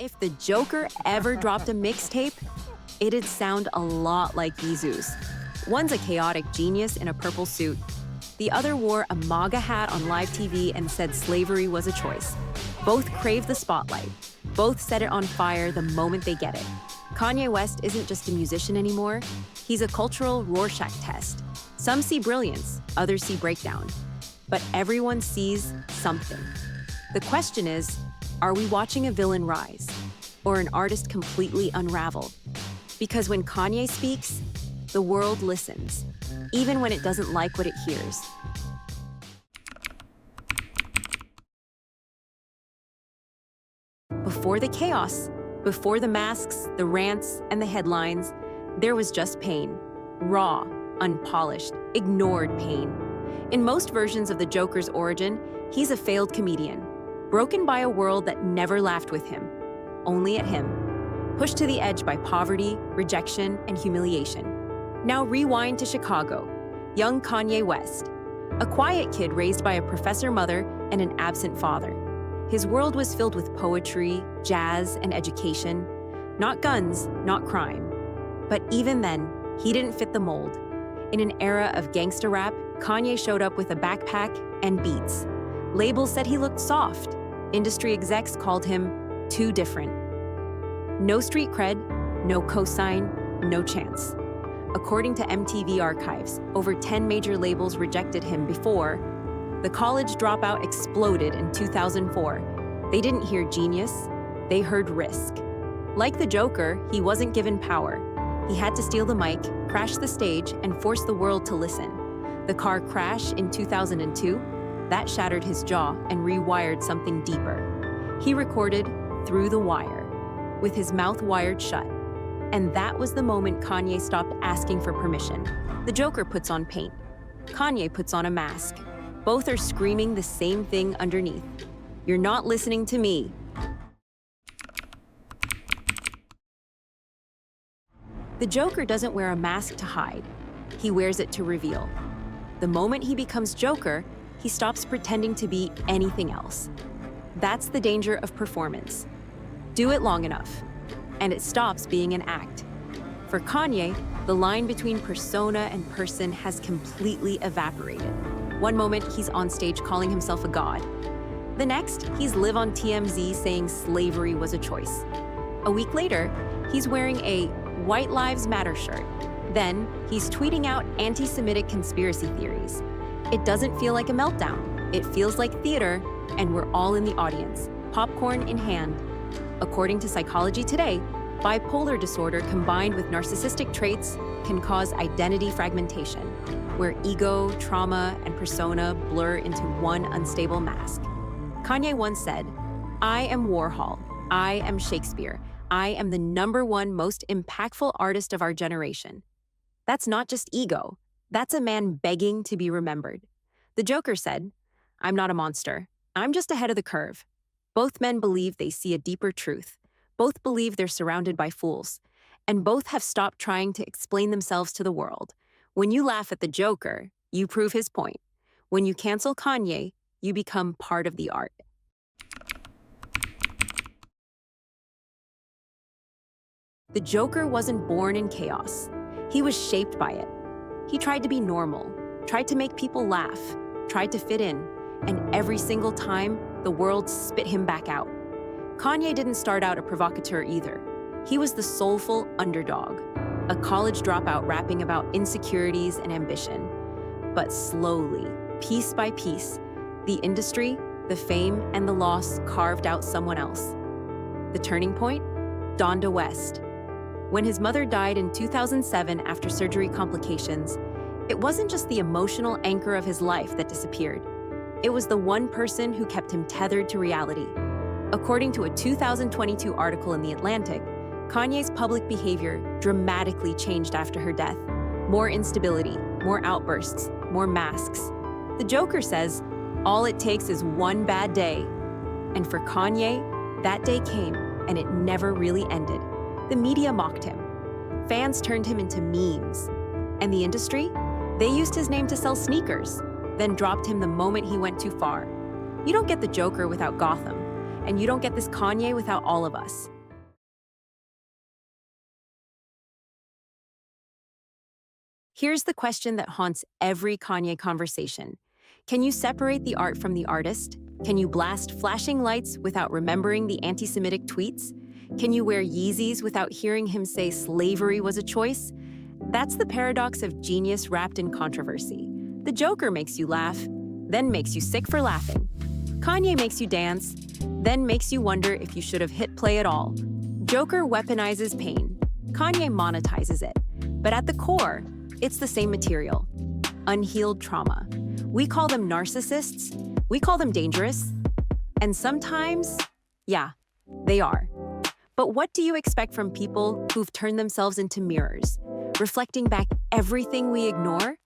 If the Joker ever dropped a mixtape, it'd sound a lot like Yeezus. One's a chaotic genius in a purple suit. The other wore a MAGA hat on live TV and said slavery was a choice. Both crave the spotlight. Both set it on fire the moment they get it. Kanye West isn't just a musician anymore. He's a cultural Rorschach test. Some see brilliance, others see breakdown. But everyone sees something. The question is, are we watching a villain rise? Or an artist completely unravel? Because when Kanye speaks, the world listens, even when it doesn't like what it hears. Before the chaos, before the masks, the rants, and the headlines, there was just pain. Raw, unpolished, ignored pain. In most versions of the Joker's origin, he's a failed comedian, broken by a world that never laughed with him, only at him, pushed to the edge by poverty, rejection, and humiliation. Now rewind to Chicago, young Kanye West, a quiet kid raised by a professor mother and an absent father. His world was filled with poetry, jazz, and education, not guns, not crime. But even then, he didn't fit the mold. In an era of gangsta rap, Kanye showed up with a backpack and beats. Labels said he looked soft. Industry execs called him too different. No street cred, no cosign, no chance. According to MTV Archives, over 10 major labels rejected him before. The college dropout exploded in 2004. They didn't hear genius, they heard risk. Like the Joker, he wasn't given power. He had to steal the mic, crash the stage, and force the world to listen. The car crash in 2002, that shattered his jaw and rewired something deeper. He recorded Through the Wire, with his mouth wired shut. And that was the moment Kanye stopped asking for permission. The Joker puts on paint. Kanye puts on a mask. Both are screaming the same thing underneath. You're not listening to me. The Joker doesn't wear a mask to hide. He wears it to reveal. The moment he becomes Joker, he stops pretending to be anything else. That's the danger of performance. Do it long enough, and it stops being an act. For Kanye, the line between persona and person has completely evaporated. One moment, he's on stage calling himself a god. The next, he's live on TMZ saying slavery was a choice. A week later, he's wearing a White Lives Matter shirt. Then, he's tweeting out anti-Semitic conspiracy theories. It doesn't feel like a meltdown. It feels like theater, and we're all in the audience, popcorn in hand. According to Psychology Today, bipolar disorder combined with narcissistic traits can cause identity fragmentation, where ego, trauma, and persona blur into one unstable mask. Kanye once said, "I am Warhol. I am Shakespeare. I am the #1 most impactful artist of our generation." That's not just ego. That's a man begging to be remembered. The Joker said, "I'm not a monster. I'm just ahead of the curve." Both men believe they see a deeper truth. Both believe they're surrounded by fools. And both have stopped trying to explain themselves to the world. When you laugh at the Joker, you prove his point. When you cancel Kanye, you become part of the art. The Joker wasn't born in chaos. He was shaped by it. He tried to be normal, tried to make people laugh, tried to fit in, and every single time, the world spit him back out. Kanye didn't start out a provocateur either. He was the soulful underdog, a college dropout rapping about insecurities and ambition. But slowly, piece by piece, the industry, the fame, and the loss carved out someone else. The turning point? Donda West. When his mother died in 2007 after surgery complications, it wasn't just the emotional anchor of his life that disappeared. It was the one person who kept him tethered to reality. According to a 2022 article in The Atlantic, Kanye's public behavior dramatically changed after her death. More instability, more outbursts, more masks. The Joker says, all it takes is one bad day. And for Kanye, that day came, and it never really ended. The media mocked him. Fans turned him into memes. And the industry? They used his name to sell sneakers, then dropped him the moment he went too far. You don't get the Joker without Gotham. and you don't get this Kanye without all of us. Here's the question that haunts every Kanye conversation. Can you separate the art from the artist? Can you blast flashing lights without remembering the anti-Semitic tweets? Can you wear Yeezys without hearing him say slavery was a choice? That's the paradox of genius wrapped in controversy. The Joker makes you laugh, then makes you sick for laughing. Kanye makes you dance, then makes you wonder if you should have hit play at all. Joker weaponizes pain. Kanye monetizes it. But at the core, it's the same material. Unhealed trauma. We call them narcissists. We call them dangerous. And sometimes, yeah, they are. But what do you expect from people who've turned themselves into mirrors, reflecting back everything we ignore?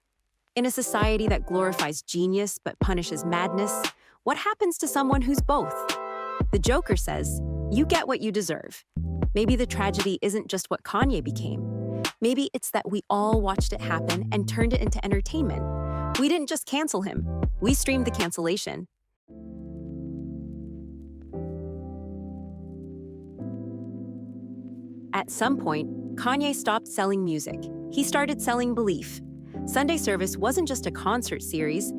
In a society that glorifies genius but punishes madness, what happens to someone who's both? The Joker says, you get what you deserve. Maybe the tragedy isn't just what Kanye became. Maybe it's that we all watched it happen and turned it into entertainment. We didn't just cancel him. We streamed the cancellation. At some point, Kanye stopped selling music. He started selling belief. Sunday service wasn't just a concert series.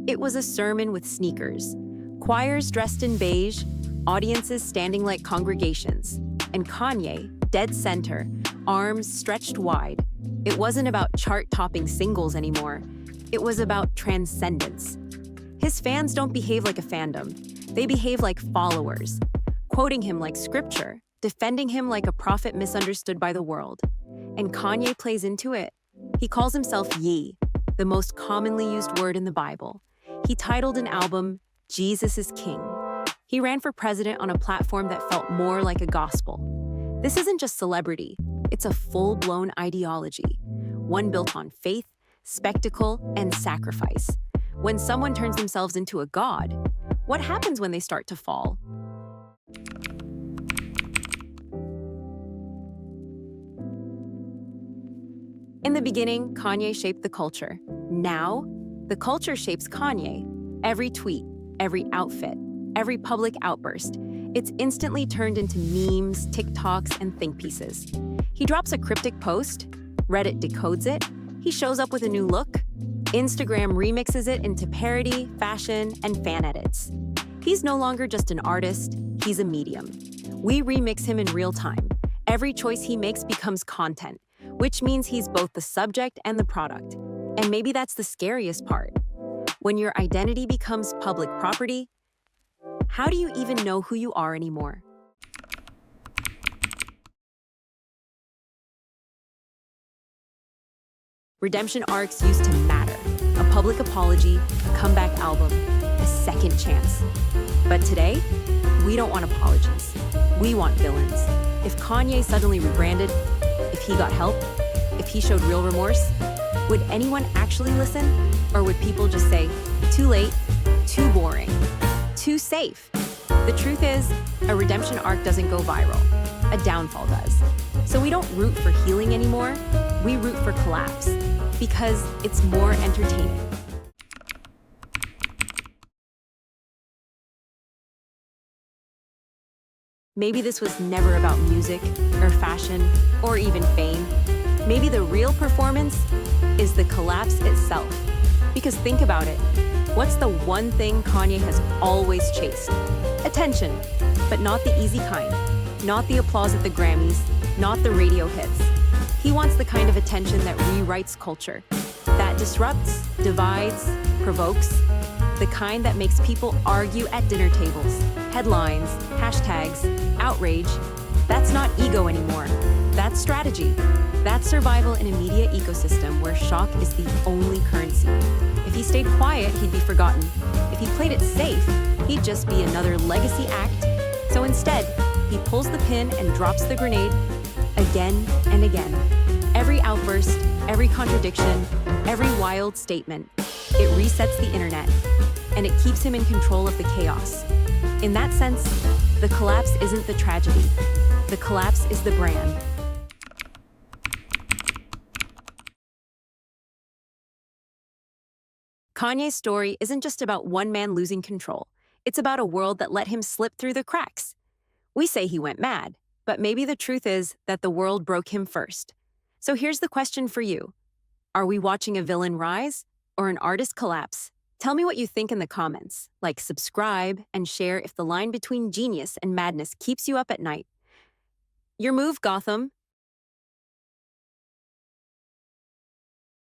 It was a sermon with sneakers. Choirs dressed in beige, audiences standing like congregations. And Kanye, dead center, arms stretched wide. It wasn't about chart-topping singles anymore. It was about transcendence. His fans don't behave like a fandom. They behave like followers, quoting him like scripture, defending him like a prophet misunderstood by the world. And Kanye plays into it. He calls himself Ye, the most commonly used word in the Bible. He titled an album, Jesus is King. He ran for president on a platform that felt more like a gospel. This isn't just celebrity. It's a full-blown ideology, one built on faith, spectacle, and sacrifice. When someone turns themselves into a god, what happens when they start to fall? In the beginning, Kanye shaped the culture. Now, the culture shapes Kanye. Every tweet, every outfit, every public outburst, it's instantly turned into memes, TikToks, and think pieces. He drops a cryptic post, Reddit decodes it, he shows up with a new look, Instagram remixes it into parody, fashion, and fan edits. He's no longer just an artist, he's a medium. We remix him in real time. Every choice he makes becomes content, which means he's both the subject and the product. And maybe that's the scariest part. When your identity becomes public property, how do you even know who you are anymore? Redemption arcs used to matter. A public apology, a comeback album, a second chance. But today, we don't want apologies. We want villains. If Kanye suddenly rebranded, if he got help, if he showed real remorse, would anyone actually listen? Or would people just say, too late, too boring, too safe? The truth is, a redemption arc doesn't go viral. A downfall does. So we don't root for healing anymore, we root for collapse, because it's more entertaining. Maybe this was never about music, or fashion, or even fame. Maybe the real performance is the collapse itself. Because think about it, what's the one thing Kanye has always chased? Attention, but not the easy kind. Not the applause at the Grammys, not the radio hits. He wants the kind of attention that rewrites culture, that disrupts, divides, provokes, the kind that makes people argue at dinner tables, headlines, hashtags, outrage. That's not ego anymore. That's strategy. That's survival in a media ecosystem where shock is the only currency. If he stayed quiet, he'd be forgotten. If he played it safe, he'd just be another legacy act. So instead, he pulls the pin and drops the grenade again and again. Every outburst, every contradiction, every wild statement, it resets the internet, and it keeps him in control of the chaos. In that sense, the collapse isn't the tragedy. The collapse is the brand. Kanye's story isn't just about one man losing control. It's about a world that let him slip through the cracks. We say he went mad, but maybe the truth is that the world broke him first. So here's the question for you. Are we watching a villain rise or an artist collapse? Tell me what you think in the comments. Like, subscribe, and share if the line between genius and madness keeps you up at night. Your move, Gotham.